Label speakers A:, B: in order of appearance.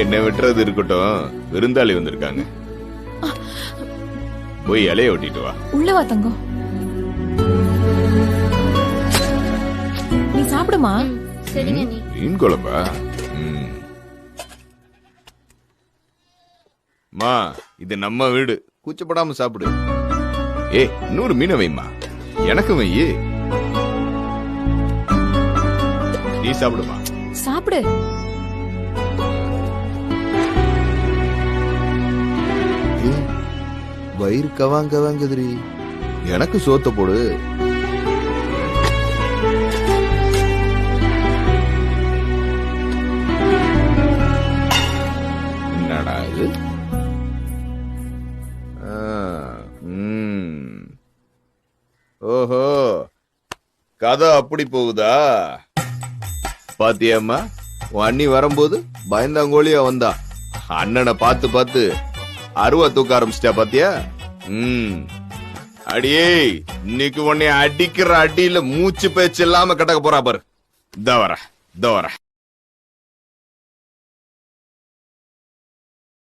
A: என்ன விட்டுறது இருக்கட்டும், விருந்தாளி வந்திருக்காங்க. போய் இலைய ஒட்டிட்டு வா.
B: உள்ள வா தங்கம். நீ சாப்பிடுமா.
C: சரிங்க நீ.
A: மீன் குழம்பா? மா, இது நம்ம வீடு, கூச்சப்படாம சாப்பிடு. இன்னொரு மீனை வைமா, எனக்கு வையி. நீ சாப்பிடுமா.
B: சாப்பிடு.
A: வயிறு கவாங்குதுரி, எனக்கு சோத்த போடு. என்னடா இது? ஓஹோ, கதை அப்படி போகுதா? பாத்தியாம்மா, உன் அண்ணி வரும்போது பயந்தாங்கோழியா வந்தா. அண்ணனை பார்த்து பார்த்து அருவா தூக்க ஆரம்பிச்சிட்டா பாத்தியா? அடியே, இன்னைக்கு உன்னை அடிக்கிற அடியில மூச்சு பேச்சு இல்லாம கிடக்க போறா பாரு. தவற